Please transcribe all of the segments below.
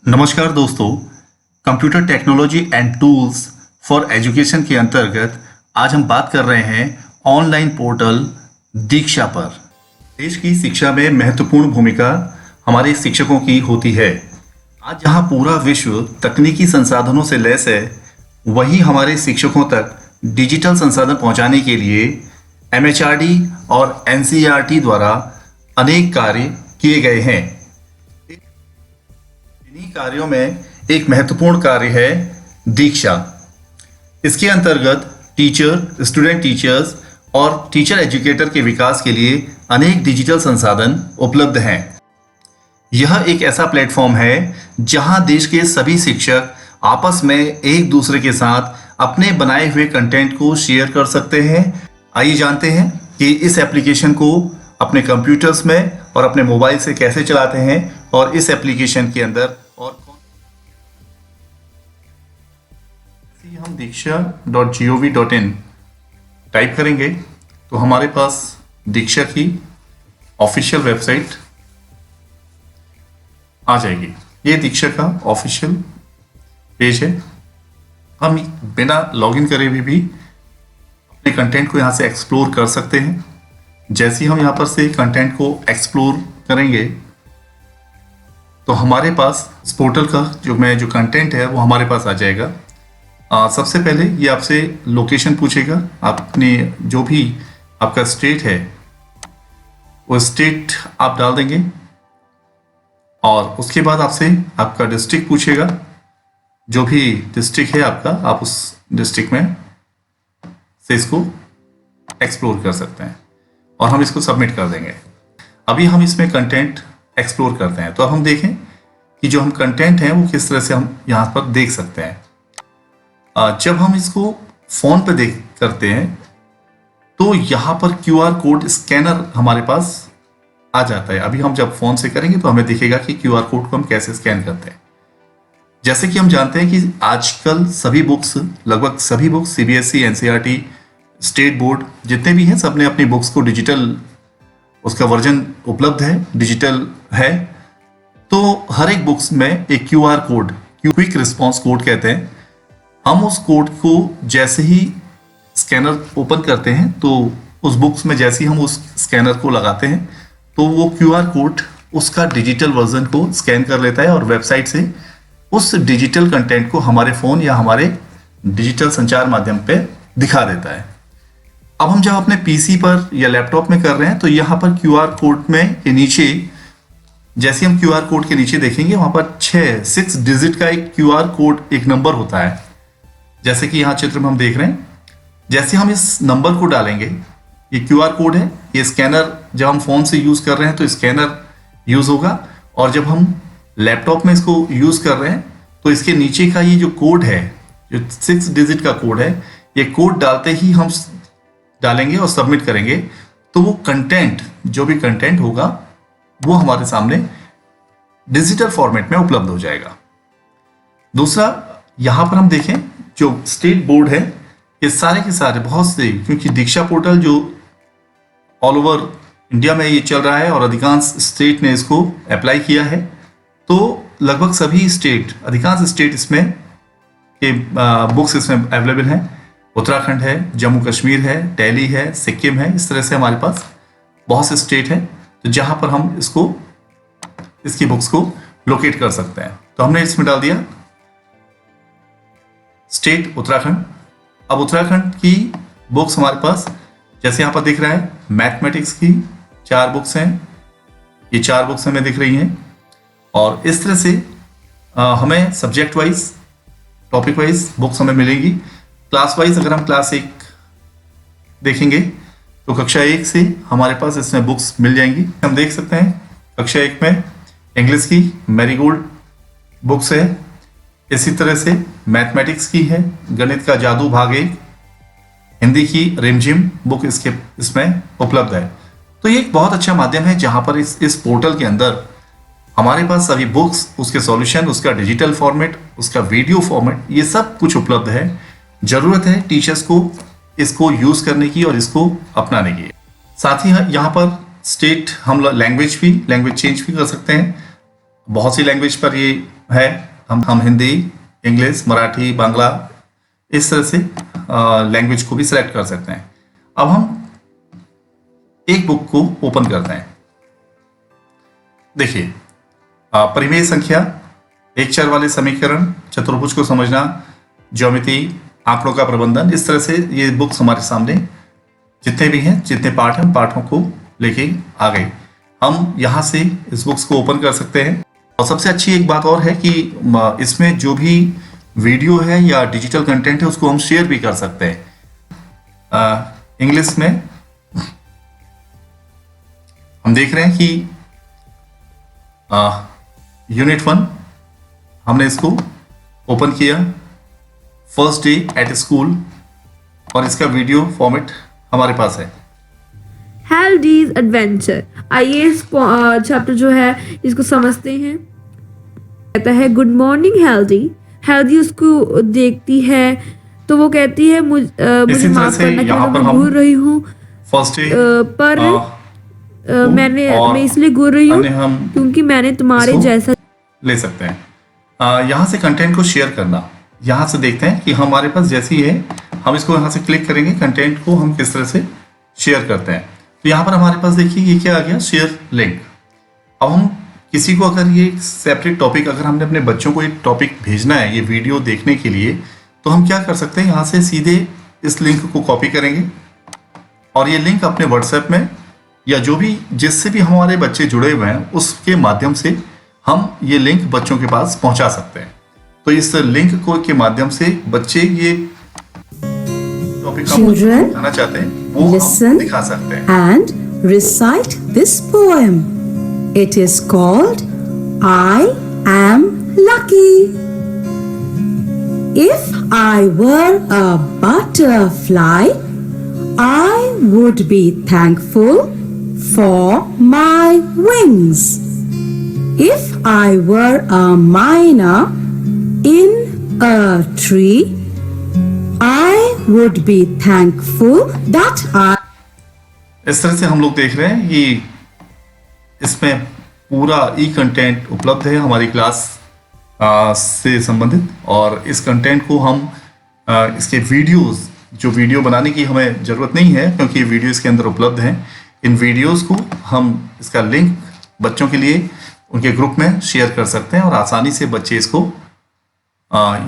नमस्कार दोस्तों, computer technology and tools for education के अंतर्गत आज हम बात कर रहे हैं ऑनलाइन पोर्टल दीक्षा पर। देश की शिक्षा में महत्वपूर्ण भूमिका हमारे शिक्षकों की होती है। आज जहां पूरा विश्व तकनीकी संसाधनों से लैस है, वहीं हमारे शिक्षकों तक डिजिटल संसाधन पहुंचाने के लिए MHRD और NCERT द्वारा अनेक कार्य किए गए हैं। इन्हीं कार्यों में एक महत्वपूर्ण कार्य है दीक्षा। इसके अंतर्गत टीचर, स्टूडेंट टीचर्स और टीचर एजुकेटर के विकास के लिए अनेक डिजिटल संसाधन उपलब्ध हैं। यह एक ऐसा प्लेटफॉर्म है जहां देश के सभी शिक्षक आपस में एक दूसरे के साथ अपने बनाए हुए कंटेंट को शेयर कर सकते हैं। आइए जानते हैं कि इस एप्लीकेशन को अपने कंप्यूटर्स में और अपने मोबाइल से कैसे चलाते हैं और इस एप्लीकेशन के अंदर और कौन हम diksha.gov.in टाइप करेंगे तो हमारे पास दीक्षा की ऑफिशियल वेबसाइट आ जाएगी। ये दीक्षा का ऑफिशियल पेज है। हम बिना लॉगिन करे हुए भी अपने कंटेंट को यहाँ से एक्सप्लोर कर सकते हैं। जैसे ही हम यहाँ पर से कंटेंट को एक्सप्लोर करेंगे तो हमारे पास इस पोर्टल का जो कंटेंट है वो हमारे पास आ जाएगा। सबसे पहले ये आपसे लोकेशन पूछेगा। आपने जो भी आपका स्टेट है वो स्टेट आप डाल देंगे और उसके बाद आपसे आपका डिस्ट्रिक्ट पूछेगा। जो भी डिस्ट्रिक्ट है आपका, आप उस डिस्ट्रिक्ट में से इसको एक्सप्लोर कर सकते हैं और हम इसको सबमिट कर देंगे। अभी हम इसमें कंटेंट एक्सप्लोर करते हैं तो अब हम देखें कि जो हम कंटेंट है वो किस तरह से हम यहाँ पर देख सकते हैं। जब हम इसको फोन पे देख करते हैं तो यहाँ पर QR कोड स्कैनर हमारे पास आ जाता है। अभी हम जब फोन से करेंगे तो हमें दिखेगा कि QR कोड को हम कैसे स्कैन करते हैं। जैसे कि हम जानते हैं कि आजकल सभी बुक्स, लगभग सभी books CBSE, NCERT, state board जितने भी हैं, सबने अपनी बुक्स को डिजिटल, उसका वर्जन उपलब्ध है, डिजिटल है। तो हर एक बुक्स में एक QR code, quick response code कहते हैं, हम उस कोड को जैसे ही स्कैनर ओपन करते हैं तो उस बुक्स में जैसे ही हम उस स्कैनर को लगाते हैं तो वो QR कोड उसका डिजिटल वर्जन को स्कैन कर लेता है और वेबसाइट से उस डिजिटल कंटेंट को हमारे फ़ोन या हमारे डिजिटल संचार माध्यम पे दिखा देता है। अब हम जब अपने PC पर या लैपटॉप में कर रहे हैं तो यहाँ पर QR कोड में के नीचे, जैसे हम QR कोड के नीचे देखेंगे वहाँ पर 6 डिजिट का एक QR कोड, एक नंबर होता है। जैसे कि यहाँ चित्र में हम देख रहे हैं, जैसे हम इस नंबर को डालेंगे, ये QR कोड है, ये स्कैनर जब हम फ़ोन से यूज़ कर रहे हैं तो स्कैनर यूज़ होगा और जब हम लैपटॉप में इसको यूज़ कर रहे हैं तो इसके नीचे का ये जो कोड है, जो 6 डिजिट का कोड है, ये कोड डालते ही हम डालेंगे और सबमिट करेंगे तो वो कंटेंट, जो भी कंटेंट होगा वो हमारे सामने डिजिटल फॉर्मेट में उपलब्ध हो जाएगा। दूसरा, यहाँ पर हम देखें जो स्टेट बोर्ड है, ये सारे के सारे बहुत से, क्योंकि दीक्षा पोर्टल जो ऑल ओवर इंडिया में ये चल रहा है और अधिकांश स्टेट ने इसको अप्लाई किया है, तो लगभग सभी स्टेट, अधिकांश स्टेट इसमें के बुक्स इसमें अवेलेबल हैं। उत्तराखंड है, जम्मू कश्मीर है, दिल्ली है, सिक्किम है। इस तरह से हमारे पास बहुत से स्टेट हैं तो जहां पर हम इसकी बुक्स को लोकेट कर सकते हैं। तो हमने इसमें डाल दिया स्टेट उत्तराखंड। अब उत्तराखंड की बुक्स हमारे पास, जैसे यहाँ पर दिख रहा है, मैथमेटिक्स की 4 बुक्स हैं। ये 4 बुक्स हमें दिख रही हैं और इस तरह से हमें subject wise, topic wise books हमें मिलेंगी। क्लास वाइज अगर हम क्लास 1 देखेंगे तो कक्षा 1 से हमारे पास इसमें बुक्स मिल जाएंगी। हम देख सकते हैं कक्षा 1 में इंग्लिश की मैरीगोल्ड बुक्स है, इसी तरह से मैथमेटिक्स की है गणित का जादू भाग 1, हिंदी की रिमझिम बुक इसमें उपलब्ध है। तो ये एक बहुत अच्छा माध्यम है जहां पर इस पोर्टल के अंदर हमारे पास सभी बुक्स, उसके सॉल्यूशन, उसका डिजिटल फॉर्मेट, उसका वीडियो फॉर्मेट, ये सब कुछ उपलब्ध है। जरूरत है टीचर्स को इसको यूज करने की और इसको अपनाने की। साथ ही यहाँ पर स्टेट हम लैंग्वेज चेंज भी कर सकते हैं। बहुत सी लैंग्वेज पर ये है, हम हिंदी, इंग्लिश, मराठी, बांग्ला इस तरह से लैंग्वेज को भी सिलेक्ट कर सकते हैं। अब हम एक बुक को ओपन करते हैं। देखिए, परिमेय संख्या, एक चर वाले समीकरण, चतुर्भुज को समझना, ज्योमेट्री, आंकड़ों का प्रबंधन, इस तरह से ये बुक्स हमारे सामने जितने भी हैं, जितने पाठ हैं, पाठों को लेके आ गए। हम यहाँ से इस बुक्स को ओपन कर सकते हैं। और सबसे अच्छी एक बात और है कि इसमें जो भी वीडियो है या डिजिटल कंटेंट है उसको हम शेयर भी कर सकते हैं। इंग्लिश में हम देख रहे हैं कि यूनिट 1 हमने इसको ओपन किया, फर्स्ट डे एट स्कूल, और इसका वीडियो फॉर्मेट हमारे पास है। हेल्डीज एडवेंचर। आइए इस चैप्टर जो है इसको समझते हैं। कहता है गुड मॉर्निंग हेल्दी। हेल्दी उसको देखती है तो वो कहती है मुझे माफ करना कि मैं घूर रही हूँ, फर्स्ट डे पर मैं इसलिए घूर रही हूँ क्योंकि मैंने तुम्हारे जैसा ले सकते हैं। यहाँ से कंटेंट को शेयर करना, यहाँ से देखते हैं कि हमारे पास जैसी है, हम इसको यहाँ से क्लिक करेंगे, कंटेंट को हम किस तरह से शेयर करते हैं। तो यहाँ पर हमारे पास देखिए ये क्या आ गया, शेयर लिंक। अब हम किसी को अगर ये सेपरेट टॉपिक, अगर हमने अपने बच्चों को एक टॉपिक भेजना है ये वीडियो देखने के लिए, तो हम क्या कर सकते हैं, यहाँ से सीधे इस लिंक को कॉपी करेंगे और ये लिंक अपने व्हाट्सएप में या जो भी जिससे भी हमारे बच्चे जुड़े हुए हैं उसके माध्यम से हम ये लिंक बच्चों के पास पहुंचा सकते हैं। तो इस लिंक को के माध्यम से बच्चे ये टॉपिक दिखाना चाहते हैं वो हम दिखा सकते हैं। And recite this poem. It is called I Am Lucky. If I were a butterfly, I would be thankful for my wings. If I were a myna in a tree, I would be thankful that I. इस तरह से हम लोग देख रहे हैं कि इसमें पूरा ई कंटेंट उपलब्ध है हमारी क्लास से संबंधित, और इस कंटेंट को हम इसके वीडियोस, जो वीडियो बनाने की हमें ज़रूरत नहीं है क्योंकि ये वीडियो इसके अंदर उपलब्ध हैं, इन वीडियोस को हम इसका लिंक बच्चों के लिए उनके ग्रुप में शेयर कर सकते हैं और आसानी से बच्चे इसको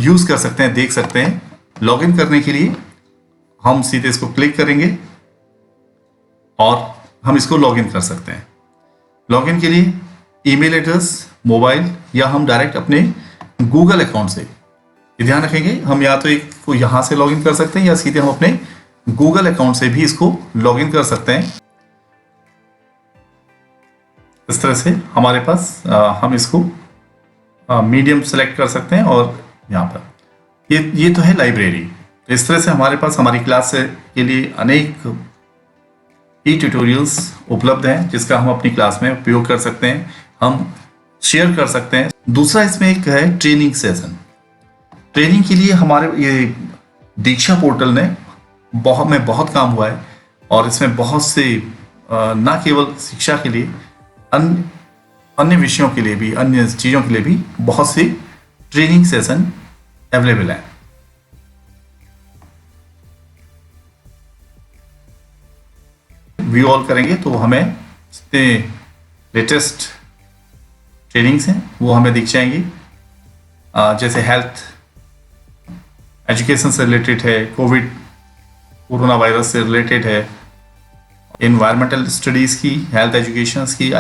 यूज़ कर सकते हैं, देख सकते हैं। लॉगिन करने के लिए हम सीधे इसको क्लिक करेंगे और हम इसको लॉगिन कर सकते हैं। लॉगिन के लिए ईमेल एड्रेस, मोबाइल, या हम डायरेक्ट अपने गूगल अकाउंट से, ये ध्यान रखेंगे, हम या तो एक को यहाँ से लॉगिन कर सकते हैं या सीधे हम अपने गूगल अकाउंट से भी इसको लॉगिन कर सकते हैं। इस तरह से हमारे पास हम इसको मीडियम सेलेक्ट कर सकते हैं और यहाँ पर ये तो है लाइब्रेरी। तो इस तरह से हमारे पास हमारी क्लास के लिए अनेक ई ट्यूटोरियल्स उपलब्ध हैं जिसका हम अपनी क्लास में उपयोग कर सकते हैं, हम शेयर कर सकते हैं। दूसरा इसमें एक है ट्रेनिंग सेशन। ट्रेनिंग के लिए हमारे ये दीक्षा पोर्टल ने बहुत काम हुआ है और इसमें बहुत से न केवल शिक्षा के लिए अन्य विषयों के लिए भी, अन्य चीज़ों के लिए भी बहुत से ट्रेनिंग सेशन अवेलेबल है। व्यू ऑल करेंगे तो हमें जितने लेटेस्ट ट्रेनिंग्स हैं वो हमें दिख जाएंगी, जैसे हेल्थ एजुकेशन से रिलेटेड है, कोविड कोरोना वायरस से रिलेटेड है, इन्वायरमेंटल स्टडीज़ की, हेल्थ एजुकेशन की,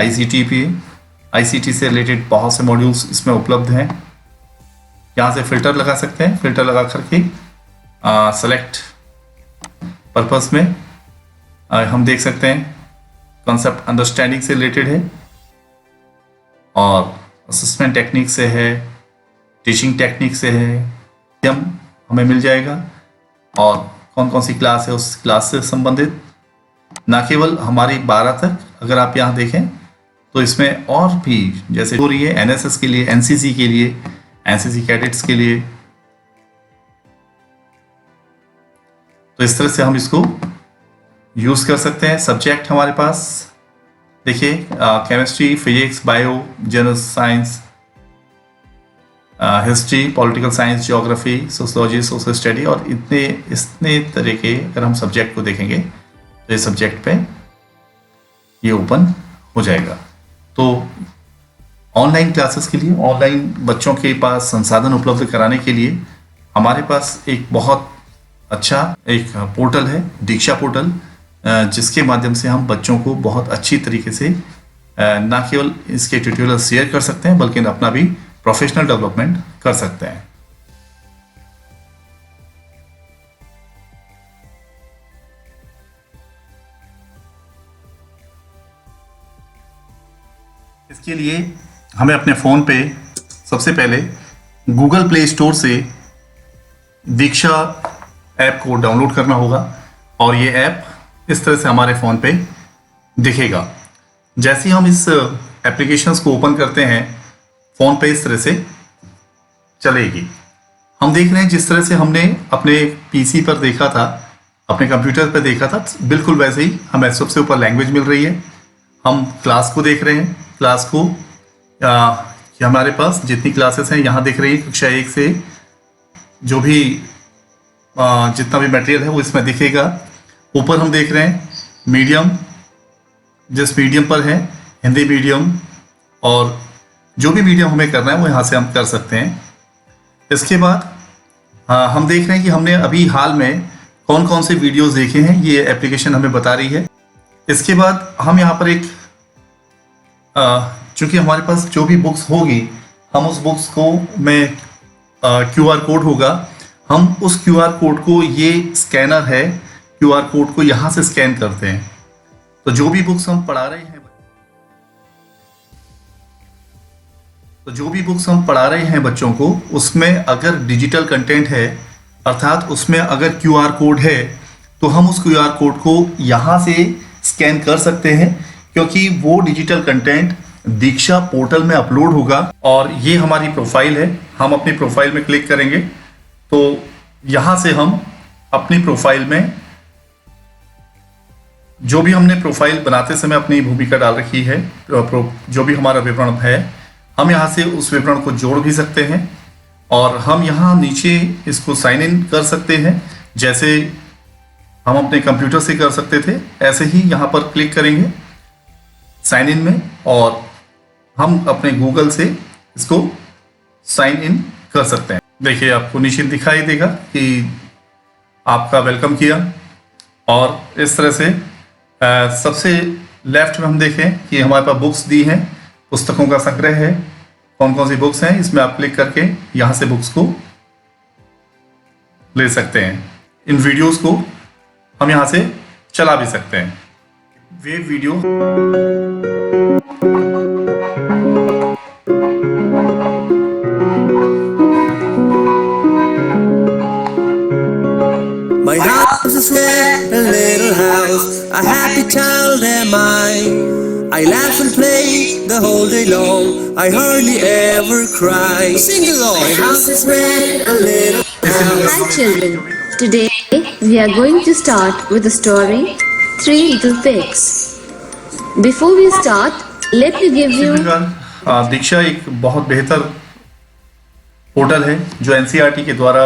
आईसीटी से रिलेटेड बहुत से मॉड्यूल्स इसमें उपलब्ध हैं। यहाँ से फिल्टर लगा सकते हैं, फिल्टर लगा करके सेलेक्ट पर्पस में हम देख सकते हैं कॉन्सेप्ट अंडरस्टैंडिंग से रिलेटेड है और असेसमेंट टेक्निक से है, टीचिंग टेक्निक से है, हमें मिल जाएगा, और कौन कौन सी क्लास है उस क्लास से संबंधित। ना केवल हमारी 12 तक, अगर आप यहाँ देखें तो इसमें और भी जैसे हो रही है एनएसएस के लिए, एनसीसी के लिए, एनसीसी कैडेट्स के लिए। तो इस तरह से हम इसको यूज कर सकते हैं। सब्जेक्ट हमारे पास देखिए chemistry, physics, bio, general science, history, political science, geography, sociology, social study और इतने तरह के अगर हम सब्जेक्ट को देखेंगे तो इस सब्जेक्ट पे ये ओपन हो जाएगा। तो ऑनलाइन क्लासेस के लिए, ऑनलाइन बच्चों के पास संसाधन उपलब्ध कराने के लिए हमारे पास एक बहुत अच्छा एक पोर्टल है, दीक्षा पोर्टल, जिसके माध्यम से हम बच्चों को बहुत अच्छी तरीके से ना केवल इसके ट्यूटोरियल शेयर कर सकते हैं बल्कि अपना भी प्रोफेशनल डेवलपमेंट कर सकते हैं। इसके लिए हमें अपने फ़ोन पे सबसे पहले गूगल प्ले स्टोर से दीक्षा ऐप को डाउनलोड करना होगा और ये ऐप इस तरह से हमारे फ़ोन पे दिखेगा। जैसे ही हम इस एप्लीकेशंस को ओपन करते हैं फ़ोन पे इस तरह से चलेगी। हम देख रहे हैं जिस तरह से हमने अपने पीसी पर देखा था, अपने कंप्यूटर पर देखा था, बिल्कुल वैसे ही हमें सबसे ऊपर लैंग्वेज मिल रही है। हम क्लास को देख रहे हैं, क्लास को हमारे पास जितनी क्लासेस हैं यहाँ दिख रही है। कक्षा 1 से जो भी जितना भी मटेरियल है वो इसमें दिखेगा। ऊपर हम देख रहे हैं मीडियम, जिस मीडियम पर है, हिंदी मीडियम, और जो भी मीडियम हमें करना है वो यहाँ से हम कर सकते हैं। इसके बाद हम देख रहे हैं कि हमने अभी हाल में कौन कौन से वीडियोस देखे हैं, ये एप्लीकेशन हमें बता रही है। इसके बाद हम यहाँ पर एक चूँकि हमारे पास जो भी बुक्स होगी, हम उस बुक्स को में QR कोड होगा, हम उस QR कोड को, ये स्कैनर है, QR कोड को यहाँ से स्कैन करते हैं। तो जो भी बुक्स हम पढ़ा रहे हैं बच्चों को, उसमें अगर डिजिटल कंटेंट है, अर्थात उसमें अगर QR कोड है, तो हम उस QR कोड को यहाँ से स्कैन कर सकते हैं, क्योंकि वो डिजिटल कंटेंट दीक्षा पोर्टल में अपलोड होगा। और ये हमारी प्रोफाइल है, हम अपनी प्रोफाइल में क्लिक करेंगे तो यहाँ से हम अपनी प्रोफाइल में जो भी हमने प्रोफाइल बनाते समय अपनी भूमिका डाल रखी है, जो भी हमारा विवरण है, हम यहाँ से उस विवरण को जोड़ भी सकते हैं। और हम यहाँ नीचे इसको साइन इन कर सकते हैं, जैसे हम अपने कंप्यूटर से कर सकते थे, ऐसे ही यहाँ पर क्लिक करेंगे साइन इन में और हम अपने गूगल से इसको साइन इन कर सकते हैं। देखिए आपको नीचे दिखाई देगा कि आपका वेलकम किया। और इस तरह से सबसे लेफ्ट में हम देखें कि हमारे पास बुक्स दी हैं, पुस्तकों का संग्रह है, कौन कौन सी बुक्स हैं, इसमें आप क्लिक करके यहाँ से बुक्स को ले सकते हैं। इन वीडियोस को हम यहाँ से चला भी सकते हैं। Web video My house is a little house, a happy child am I. I laugh and play the whole day long, I hardly ever cry. Sing along! My house is red, a little house. Hi children, today we are going to start with the story Three Little Pigs. Before we start, let me give you दीक्षा एक बहुत बेहतर portal है जो NCERT के द्वारा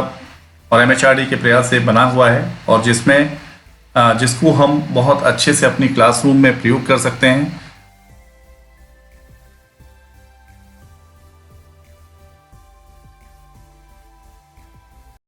और MHRD के प्रयास से बना हुआ है और जिसको हम बहुत अच्छे से अपनी क्लासरूम में प्रयोग कर सकते हैं